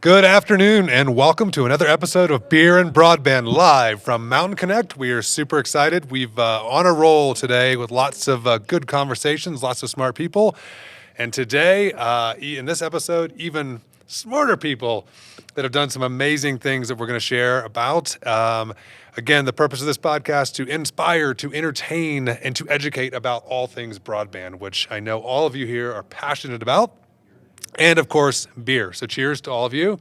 Good afternoon, and welcome to another episode of Beer and Broadband live from Mountain Connect. We are super excited. We've on a roll today with lots of good conversations, lots of smart people. And today, in this episode, even smarter people that have done some amazing things that we're going to share about. Again, the purpose of this podcast to inspire, to entertain, and to educate about all things broadband, which I know all of you here are passionate about. And, of course, beer. So cheers to all of you.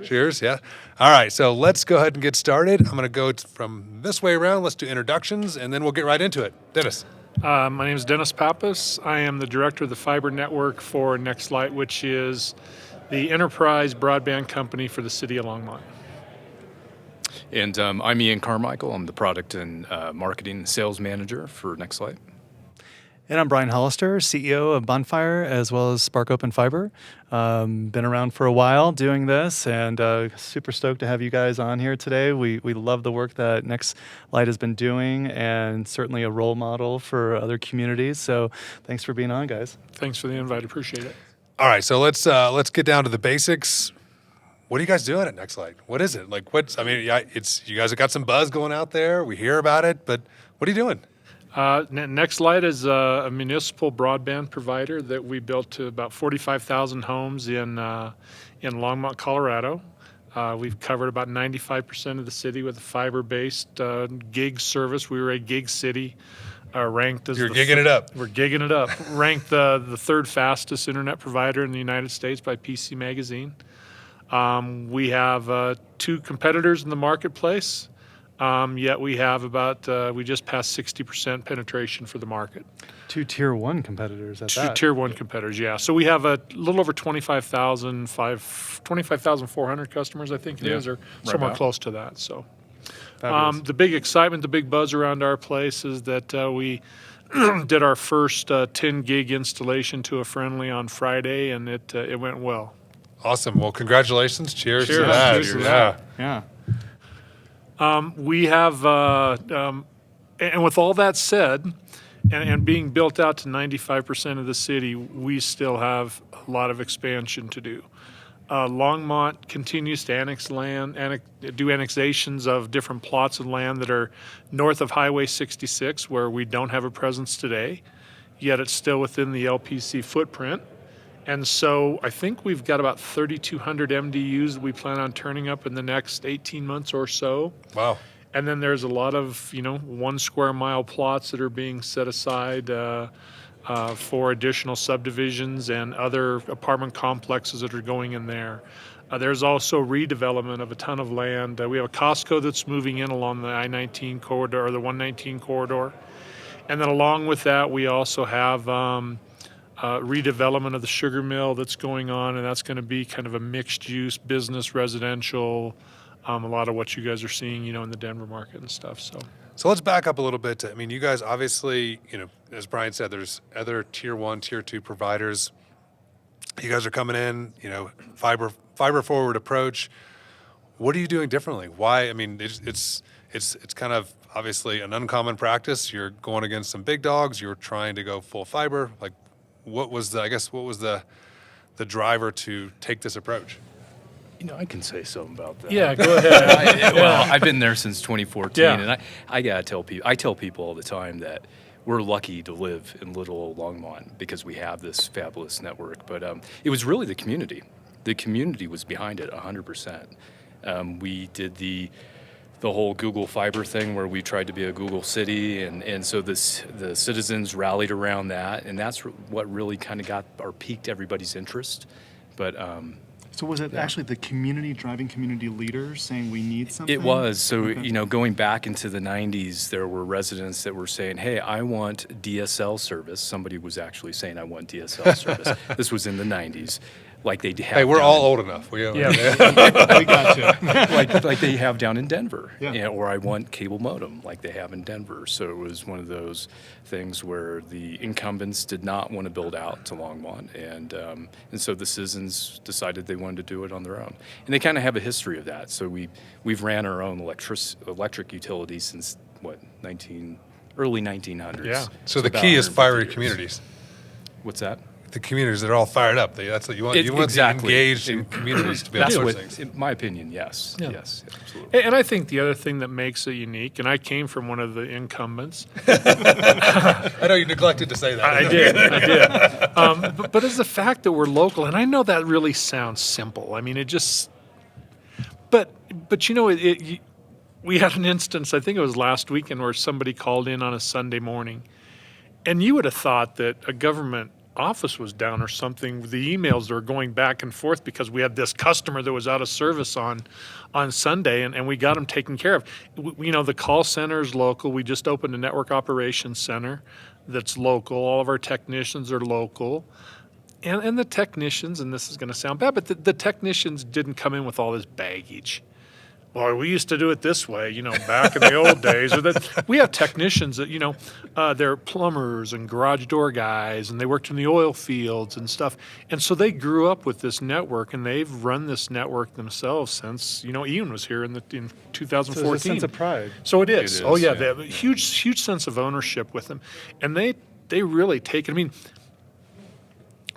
Cheers, yeah. All right, so let's go ahead and get started. I'm going to go from this way around. Let's do introductions, and then we'll get right into it. Dennis. My name is Dennis Pappas. I am the director of the fiber network for NextLight, which is the enterprise broadband company for the city of Longmont. And I'm Ian Carmichael. I'm the product and marketing and sales manager for NextLight. And I'm Brian Hollister, CEO of Bonfire, as well as Spark Open Fiber. Been around for a while doing this, and super stoked to have you guys on here today. We love the work that NextLight has been doing, and certainly a role model for other communities. So thanks for being on, guys. Thanks for the invite. Appreciate it. All right, so let's get down to the basics. What are you guys doing at NextLight? What is it? It's you guys have got some buzz going out there. We hear about it, but what are you doing? NextLight is a municipal broadband provider that we built to about 45,000 homes in Longmont, Colorado. We've covered about 95% of the city with a fiber-based gig service. We were a gig city, ranked as You're gigging it up. We're gigging it up. Ranked the third fastest internet provider in the United States by PC Magazine. We have two competitors in the marketplace. Yet we have we just passed 60% penetration for the market. Two Tier 1 competitors at that. Two Tier 1 competitors, yeah. So we have a little over 25,400 customers, I think it is, or somewhere about. close to that. So Fabulous. the big excitement, the big buzz around our place is that we did our first 10 gig installation to a friendly on Friday, and it went well. Awesome. Well, congratulations. Cheers to Cheers. that. Cheers to Yeah. Yeah. We have, and with all that said, and being built out to 95% of the city, we still have a lot of expansion to do. Longmont continues to annex land, do annexations of different plots of land that are north of Highway 66, where we don't have a presence today, yet it's still within the LPC footprint. And so I think we've got about 3,200 MDUs that we plan on turning up in the next 18 months or so. Wow. And then there's a lot of, 1 square mile plots that are being set aside for additional subdivisions and other apartment complexes that are going in there. There's also redevelopment of a ton of land. We have a Costco that's moving in along the I-19 corridor, or the 119 corridor. And then along with that, we also have redevelopment of the sugar mill that's going on, and that's going to be kind of a mixed use business, residential, a lot of what you guys are seeing, in the Denver market and stuff. So let's back up a little bit. You guys obviously, as Brian said, there's other Tier 1, Tier 2 providers. You guys are coming in, fiber forward approach. What are you doing differently? Why? I mean, it's kind of obviously an uncommon practice. You're going against some big dogs. You're trying to go full fiber. What was the driver to take this approach? I can say something about that. yeah, go ahead. I've been there since 2014, Yeah. and I gotta tell people. I tell people all the time that we're lucky to live in little old Longmont because we have this fabulous network. But it was really the community. The community was behind it 100%. We did the whole Google Fiber thing where we tried to be a Google city, and so the citizens rallied around that, and that's what really kind of piqued everybody's interest. But so was it actually the community driving community leaders saying we need something? it was. So, Okay. going back into the 90s, there were residents that were saying, hey, I want DSL service. Somebody was actually saying, I want DSL service. This was in the 90s. Like they have. Hey, we're down all in- old enough. We We got you. like they have down in Denver, Yeah. or I want cable modem like they have in Denver. So it was one of those things where the incumbents did not want to build out to Longmont, and so the citizens decided they wanted to do it on their own. And they kind of have a history of that. So we've ran our own electric utility since early 1900s. Yeah. So the about key is 150 fiery years. communities. What's that? the communities that are all fired up. That's what you want. You want Exactly. the engaged in communities to be able That's to do what, things. in my opinion, yes. Yeah. Yes, absolutely. And I think the other thing that makes it unique, and I came from one of the incumbents. I know you neglected to say that. I did. But it's the fact that we're local, and I know that really sounds simple. I mean, it just. But you know, we had an instance. I think it was last weekend where somebody called in on a Sunday morning, and you would have thought that a government office was down or something. The emails were going back and forth because we had this customer that was out of service on Sunday, and we got them taken care of. You know, the call center is local. We just opened a network operations center that's local. All of our technicians are local. And the technicians, and this is going to sound bad, but the technicians didn't come in with all this baggage. Well, we used to do it this way, you know, back in the old days. Or that we have technicians that, you know, they're plumbers and garage door guys, and they worked in the oil fields and stuff. And so they grew up with this network, and they've run this network themselves since, you know, Ian was here in 2014. So there's a sense of pride. So it is. It Oh, is, yeah. yeah. They have a huge sense of ownership with them. And they really take it. I mean,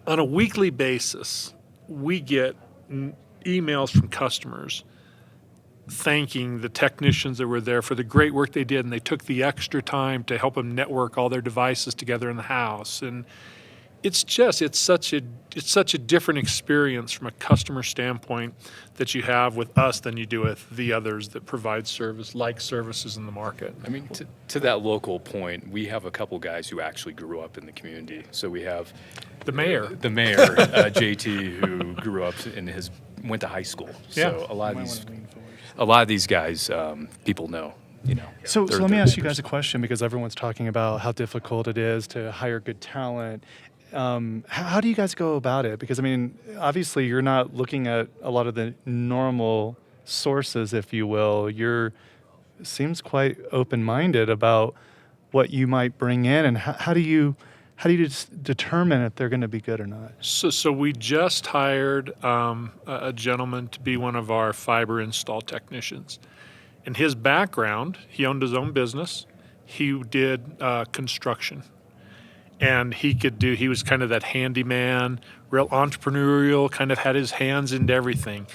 on a weekly basis, we get emails from customers thanking the technicians that were there for the great work they did, and they took the extra time to help them network all their devices together in the house. And it's such a different experience from a customer standpoint that you have with us than you do with the others that provide services in the market. I mean, to that local point, we have a couple guys who actually grew up in the community. So we have The mayor. JT, who grew up and went to high school. So Yeah. a lot of these guys, people know. You know. So They're- let me they're ask you neighbors. guys a question, because everyone's talking about how difficult it is to hire good talent. How do you guys go about it? Because, I mean, obviously you're not looking at a lot of the normal sources, if you will. Seems quite open-minded about what you might bring in, and how do you determine if they're going to be good or not? So we just hired a gentleman to be one of our fiber install technicians. In his background, he owned his own business. He did construction. And he was kind of that handyman, real entrepreneurial, kind of had his hands into everything.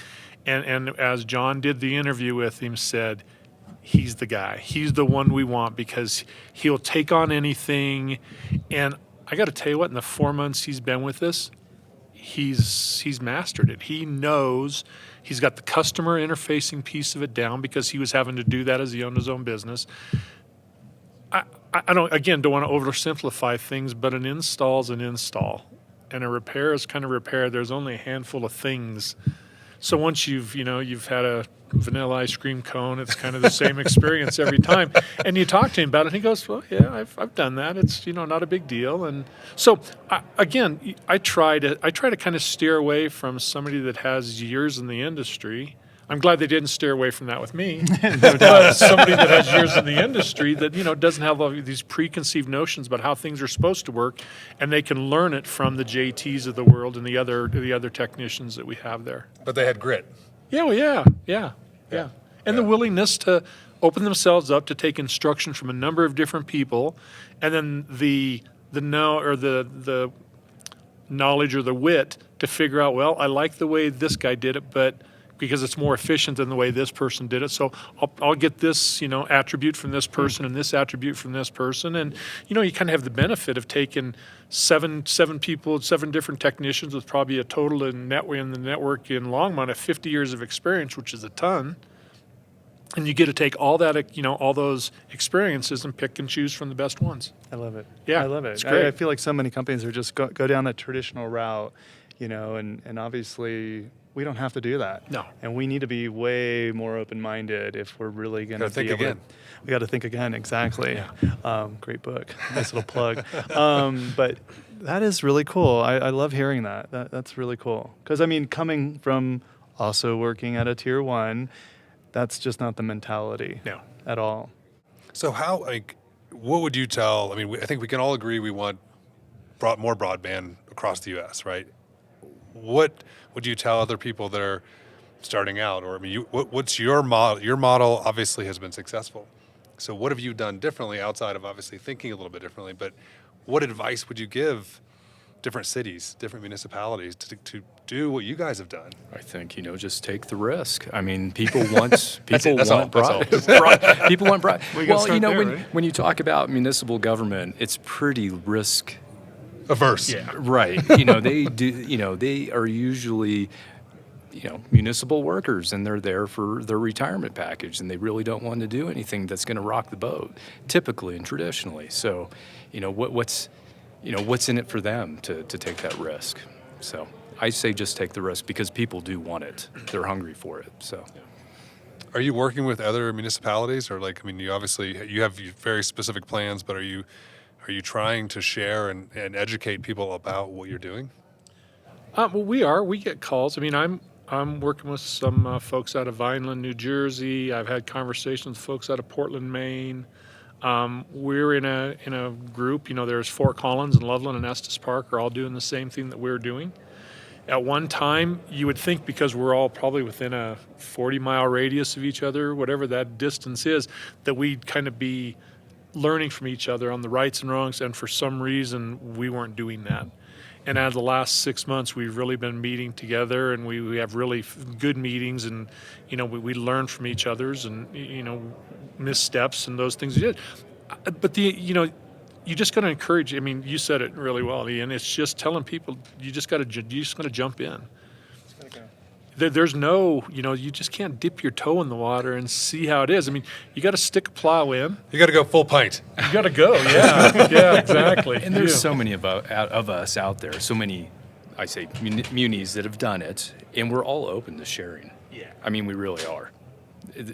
And as John did the interview with him, said, he's the guy. He's the one we want because he'll take on anything. And I got to tell you what, in the 4 months he's been with us, he's mastered it. He knows he's got the customer interfacing piece of it down because he was having to do that as he owned his own business. I don't want to oversimplify things, but an install is an install, and a repair is kind of repair. There's only a handful of things. So once you've had a vanilla ice cream cone, it's kind of the same experience every time. And you talk to him about it, and he goes, "Well, yeah, I've done that. It's not a big deal." And so I try to kind of steer away from somebody that has years in the industry. I'm glad they didn't steer away from that with me. But somebody that has years in the industry that doesn't have all these preconceived notions about how things are supposed to work, and they can learn it from the JTs of the world and the other technicians that we have there. But they had grit. Yeah, well, yeah. And the willingness to open themselves up to take instruction from a number of different people, and then the knowledge or the wit to figure out, well, I like the way this guy did it, but because it's more efficient than the way this person did it. So I'll get this, attribute from this person and this attribute from this person. And, you kind of have the benefit of taking seven people, 7 different technicians with probably a total in the network in Longmont of 50 years of experience, which is a ton. And you get to take all that, all those experiences and pick and choose from the best ones. I love it. Yeah, I love it. it's great. I feel like so many companies are just go down the traditional route, and obviously we don't have to do that. No. And we need to be way more open-minded if we're really going to Gotta think be able again. We got to think again, exactly. Yeah. Great book. Nice little plug. But that is really cool. I love hearing that. That's really cool. Because, coming from also working at a tier 1, that's just not the mentality at all. So what would you tell? I think we can all agree we want more broadband across the U.S., right? What would you tell other people that are starting out? Or what's your model? Your model obviously has been successful. So what have you done differently outside of obviously thinking a little bit differently? But what advice would you give different cities, different municipalities to do what you guys have done? I think, just take the risk. I mean, people want That's all. people want broad. We gotta Well, start there, when right? when you talk about municipal government, it's pretty risk. Averse. Right. They do. They are usually, municipal workers, and they're there for their retirement package, and they really don't want to do anything that's going to rock the boat, typically and traditionally. So, what's in it for them to take that risk? So I say just take the risk because people do want it. They're hungry for it. So. Are you working with other municipalities, or you obviously you have very specific plans, but are you trying to share and educate people about what you're doing? Well, we are. We get calls. I'm working with some folks out of Vineland, New Jersey. I've had conversations with folks out of Portland, Maine. We're in a group. There's Fort Collins and Loveland and Estes Park are all doing the same thing that we're doing. At one time, you would think because we're all probably within a 40-mile radius of each other, whatever that distance is, that we'd kind of be learning from each other on the rights and wrongs, and for some reason, we weren't doing that. And out of the last 6 months, we've really been meeting together, and we have really good meetings, and we learn from each other's, and missteps and those things we did. But you just got to encourage. You said it really well, Ian. It's just telling people you just got to jump in. There's no, you just can't dip your toe in the water and see how it is. You got to stick a plow in. You got to go full pint. You got to go, yeah, exactly. And there's so many of us out there, so many, I say, munis that have done it, and we're all open to sharing. Yeah. We really are.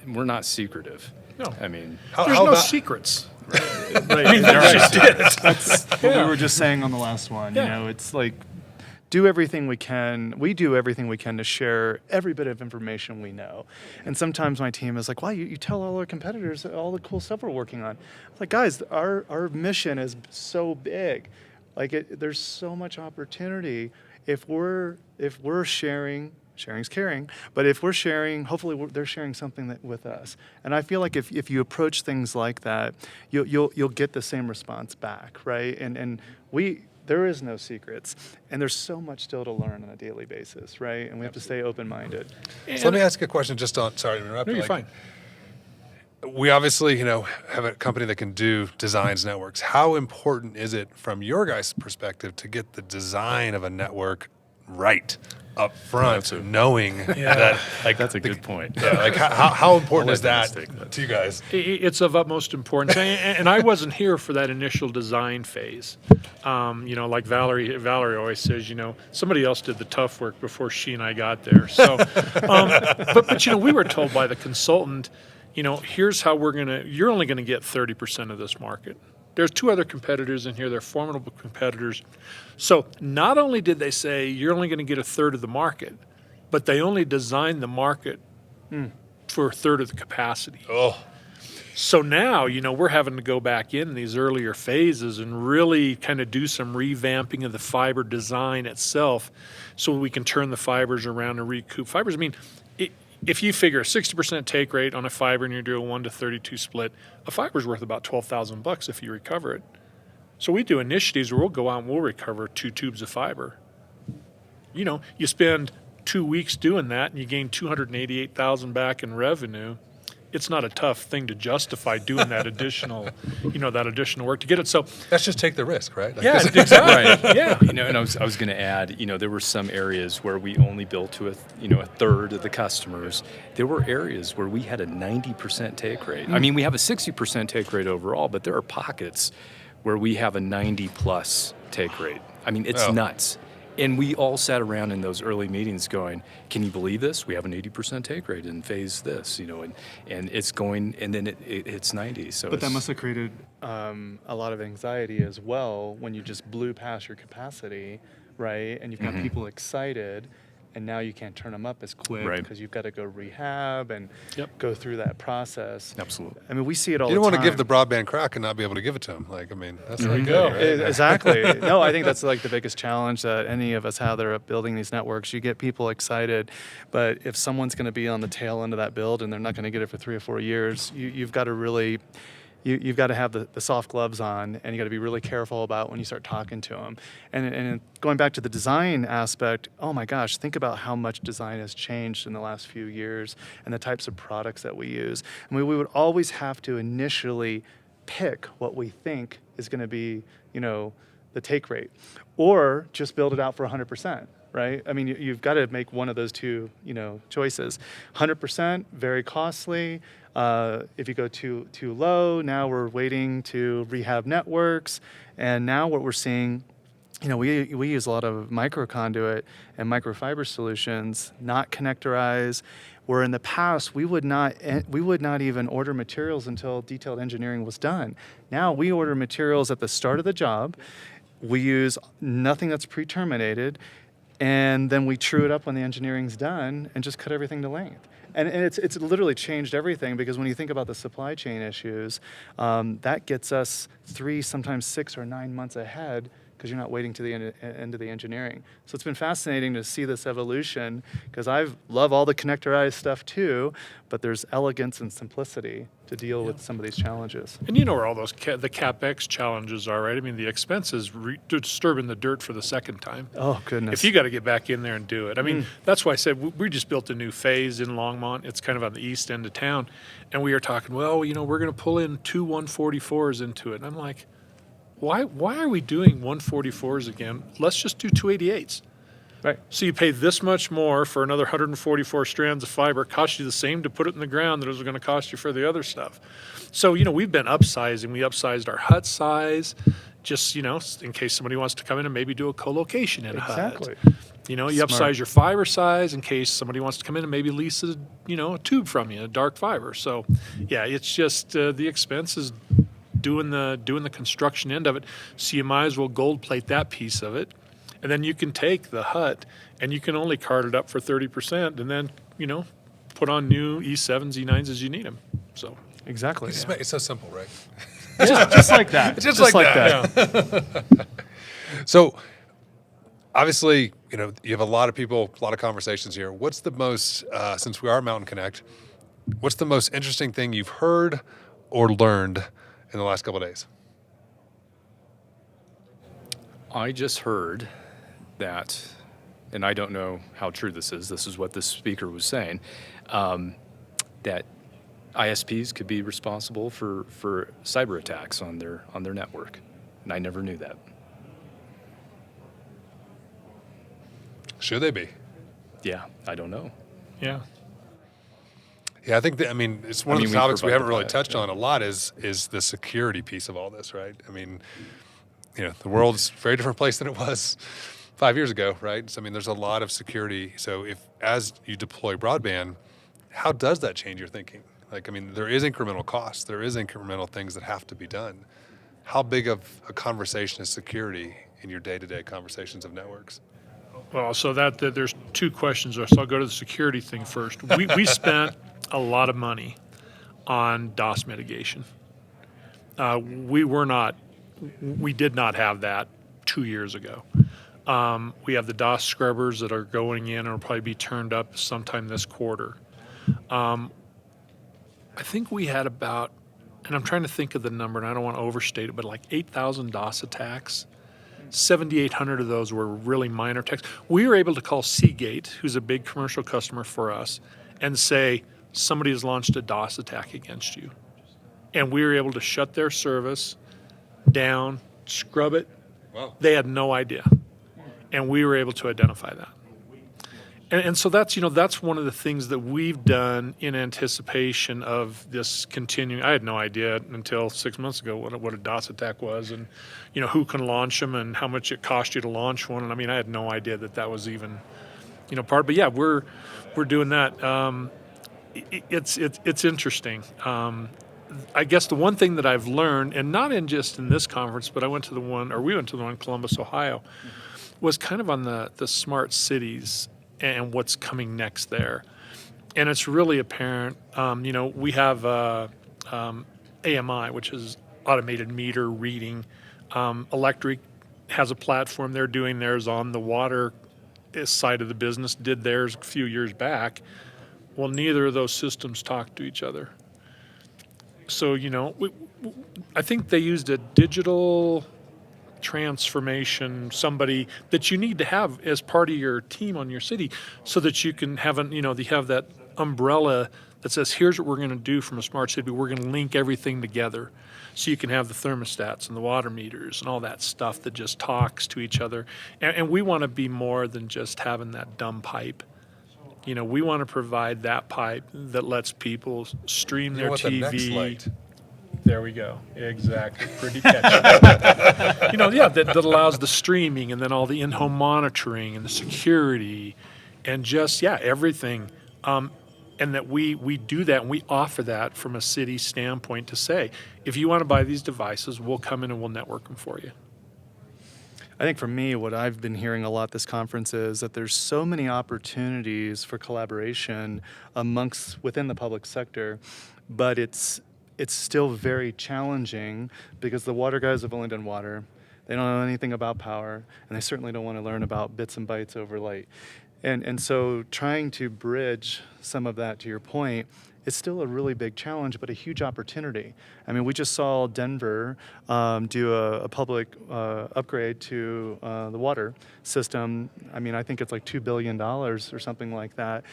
We're not secretive. No. There's There's no secrets. Right. That's what we were just saying on the last one. Yeah. It's like, do everything we can. We do everything we can to share every bit of information we know. And sometimes my team is like, "Wow, you tell all our competitors all the cool stuff we're working on." I'm like, guys, our mission is so big. There's so much opportunity if we're sharing. Sharing's caring, but if we're sharing, hopefully they're sharing something with us. And I feel like if you approach things like that, you'll get the same response back, right? And there is no secrets, and there's so much still to learn on a daily basis, right? And we have to stay open-minded. So let me ask you a question just on. Sorry to interrupt. No, you're fine. We obviously, have a company that can do designs networks. How important is it from your guys' perspective to get the design of a network right up front, knowing that That's a good point. how important is that I'll let to you guys? It's of utmost importance, and I wasn't here for that initial design phase. Like Valerie always says, somebody else did the tough work before she and I got there. So, but we were told by the consultant, here's how you're only gonna get 30% of this market. There's two other competitors in here. They're formidable competitors. So not only did they say you're only going to get a third of the market, but they only designed the market for a third of the capacity. Oh, So now, we're having to go back in these earlier phases and really kind of do some revamping of the fiber design itself so we can turn the fibers around and recoup fibers. If you figure a 60% take rate on a fiber and you're doing a 1:32 split, a fiber's worth about $12,000 if you recover it. So we do initiatives where we'll go out and we'll recover 2 tubes of fiber. You spend 2 weeks doing that and you gain $288,000 back in revenue. It's not a tough thing to justify doing that additional, work to get it. So let's just take the risk, right? yeah, exactly. Right. Yeah. And I was going to add, there were some areas where we only built to a third of the customers. There were areas where we had a 90% take rate. We have a 60% take rate overall, but there are pockets where we have a 90+ take rate. It's nuts. And we all sat around in those early meetings going, can you believe this? We have an 80% take rate in phase this, and it's going, and then it's 90. So But that must have created a lot of anxiety as well when you just blew past your capacity, right? And you've got people excited, and now you can't turn them up as quick because you've got to go rehab and go through that process. Absolutely. We see it all the You time. don't want to give the broadband crack and not be able to give it to them. That's not good, right? Exactly. No, I think that's the biggest challenge that any of us have that are building these networks. You get people excited, but if someone's going to be on the tail end of that build and they're not going to get it for 3 or 4 years, you've got to really you've got to have the soft gloves on, and you got to be really careful about when you start talking to them. And going back to the design aspect, oh my gosh, think about how much design has changed in the last few years and the types of products that we use. I mean, we would always have to initially pick what we think is going to be, the take rate, or just build it out for 100%. Right? I mean, you've got to make one of those two, choices. 100%, very costly. If you go too low, now we're waiting to rehab networks. And now what we're seeing, we use a lot of microconduit and microfiber solutions, not connectorized. Where in the past we would not even order materials until detailed engineering was done. Now we order materials at the start of the job. We use nothing that's pre-terminated. And then we true it up when the engineering's done and just cut everything to length. And it's literally changed everything, because when you think about the supply chain issues, that gets us 3, sometimes 6 or 9 months ahead, because you're not waiting to the end of the engineering. So it's been fascinating to see this evolution, because I love all the connectorized stuff too, but there's elegance and simplicity to deal with some of these challenges. And you know where all those the CapEx challenges are, right? I mean, the expense is disturbing the dirt for the second time. Oh, goodness. If you got to get back in there and do it. I mean, that's why I said we just built a new phase in Longmont. It's kind of on the east end of town. And we are talking, well, we're going to pull in 2 144s into it. And I'm like, why are we doing 144s again? Let's just do 288s. Right. So you pay this much more for another 144 strands of fiber. It costs you the same to put it in the ground that it was going to cost you for the other stuff. So, we've been upsizing. We upsized our hut size just, in case somebody wants to come in and maybe do a co-location in a Exactly. hut. You Smart. upsize your fiber size in case somebody wants to come in and maybe lease a tube from you, a dark fiber. So, yeah, it's just the expense is doing the construction end of it. So you might as well gold plate that piece of it. And then you can take the hut and you can only cart it up for 30% and then, put on new E7s, E9s as you need them. So Exactly. It's so simple, right? Just like that. Just like that. yeah. So, obviously, you have a lot of people, a lot of conversations here. What's the most, since we are Mountain Connect, what's the most interesting thing you've heard or learned in the last couple of days? I just heard that, and I don't know how true this is what this speaker was saying, that ISPs could be responsible for cyber attacks on their network, and I never knew that. Should they be? Yeah, I don't know. Yeah. Yeah, I think it's one of the we topics we provide haven't the really bias, touched on a lot is the security piece of all this, right? I mean, the world's a very different place than it was 5 years ago, right? So, there's a lot of security. So as you deploy broadband, how does that change your thinking? There is incremental costs. There is incremental things that have to be done. How big of a conversation is security in your day-to-day conversations of networks? Well, so that there's 2 questions there. So I'll go to the security thing first. We spent a lot of money on DOS mitigation. We did not have that 2 years ago. We have the DOS scrubbers that are going in and will probably be turned up sometime this quarter. I think we had about, and I'm trying to think of the number, and I don't want to overstate it, but like 8,000 DOS attacks. 7,800 of those were really minor attacks. We were able to call Seagate, who's a big commercial customer for us, and say, somebody has launched a DOS attack against you. And we were able to shut their service down, scrub it. Wow. They had no idea. And we were able to identify that. And so that's one of the things that we've done in anticipation of this continuing. I had no idea until 6 months ago what a DOS attack was, and who can launch them and how much it cost you to launch one. And I had no idea that was even part. But yeah, we're doing that. It's interesting. I guess the one thing that I've learned, and not just in this conference, but we went to the one in Columbus, Ohio, was kind of on the smart cities and what's coming next there. And it's really apparent, we have AMI, which is automated meter reading. Electric has a platform. They're doing theirs on the water side of the business, did theirs a few years back. Well, neither of those systems talk to each other. So, I think they used a digital transformation, somebody that you need to have as part of your team on your city, so that you can have they have that umbrella that says, here's what we're going to do from a smart city. We're going to link everything together. So you can have the thermostats and the water meters and all that stuff that just talks to each other. And we want to be more than just having that dumb pipe. We want to provide that pipe that lets people stream their TV. The NextLight. There we go. Exactly. Pretty catchy. That allows the streaming and then all the in-home monitoring and the security and just, everything. And that we do that and we offer that from a city standpoint to say, if you want to buy these devices, we'll come in and we'll network them for you. I think for me, what I've been hearing a lot this conference is that there's so many opportunities for collaboration within the public sector, but it's still very challenging because the water guys have only done water. They don't know anything about power, and they certainly don't want to learn about bits and bytes over light. And so trying to bridge some of that, to your point, it's still a really big challenge, but a huge opportunity. I mean, we just saw Denver do a public upgrade to the water system. I mean, I think it's like $2 billion or something like that,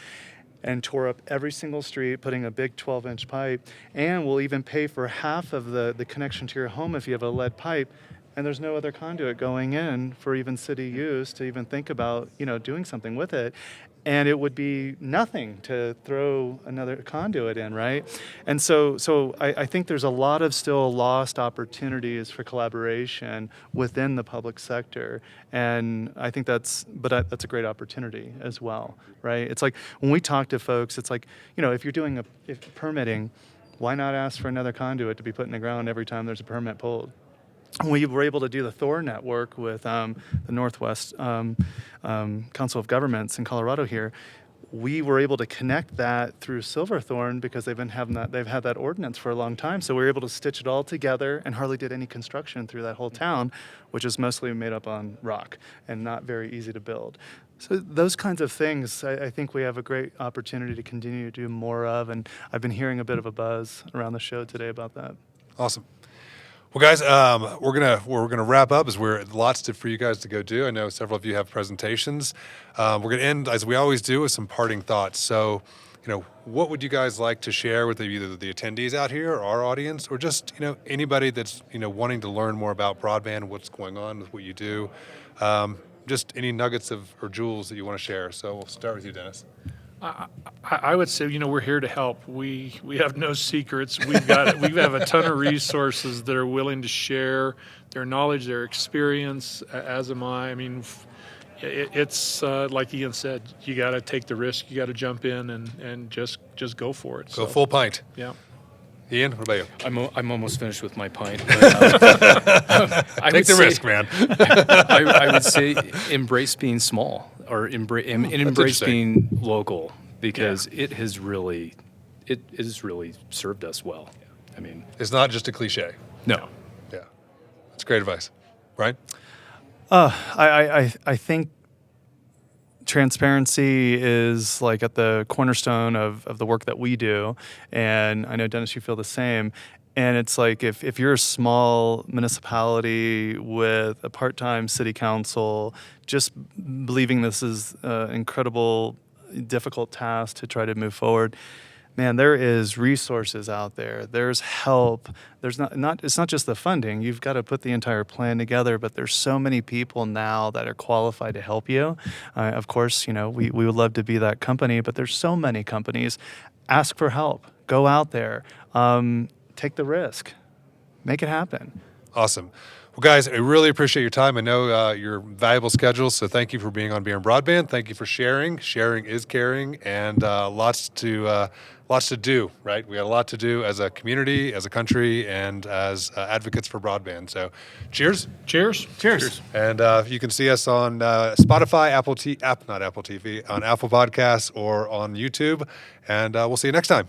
and tore up every single street, putting a big 12-inch pipe, and will even pay for half of the connection to your home if you have a lead pipe. And there's no other conduit going in for even city use to even think about, doing something with it. And it would be nothing to throw another conduit in, right? And so I think there's a lot of still lost opportunities for collaboration within the public sector. And I think that's a great opportunity as well, right? It's like when we talk to folks, it's like, if you're doing permitting, why not ask for another conduit to be put in the ground every time there's a permit pulled? We were able to do the Thor network with the Northwest Council of Governments in Colorado here. We were able to connect that through Silverthorne because they've had that ordinance for a long time. So we were able to stitch it all together and hardly did any construction through that whole town, which is mostly made up on rock and not very easy to build. So those kinds of things, I think we have a great opportunity to continue to do more of. And I've been hearing a bit of a buzz around the show today about that. Awesome. Well, guys, we're gonna wrap up as we're lots for you guys to go do. I know several of you have presentations. We're gonna end as we always do with some parting thoughts. So, what would you guys like to share with either the attendees out here, or our audience, or just anybody that's wanting to learn more about broadband, what's going on with what you do? Just any nuggets or jewels that you want to share. So we'll start with you, Dennis. I would say, we're here to help. We have no secrets. We have a ton of resources that are willing to share their knowledge, their experience, as am I. I mean, it's like Ian said, you got to take the risk. You got to jump in and just go for it. Go full pint. Yeah. Ian, what about you? I'm almost finished with my pint. But, take the risk, man. I would say embrace being small, or embrace being local, because it has really served us well. I mean, it's not just a cliche. No. Yeah, that's great advice, right? I think transparency is like at the cornerstone of the work that we do. And I know, Dennis, you feel the same. And it's like if you're a small municipality with a part-time city council, just believing this is an incredible, difficult task to try to move forward, man, there is resources out there. There's help. There's it's not just the funding. You've got to put the entire plan together, but there's so many people now that are qualified to help you. Of course, we would love to be that company, but there's so many companies. Ask for help. Go out there. Take the risk. Make it happen. Awesome. Well, guys, I really appreciate your time. I know your valuable schedule, so thank you for being on Beer and Broadband. Thank you for sharing. Sharing is caring, and lots to do, right? We got a lot to do as a community, as a country, and as advocates for broadband. So cheers. Cheers. Cheers. And you can see us on Spotify, on Apple Podcasts, or on YouTube. And we'll see you next time.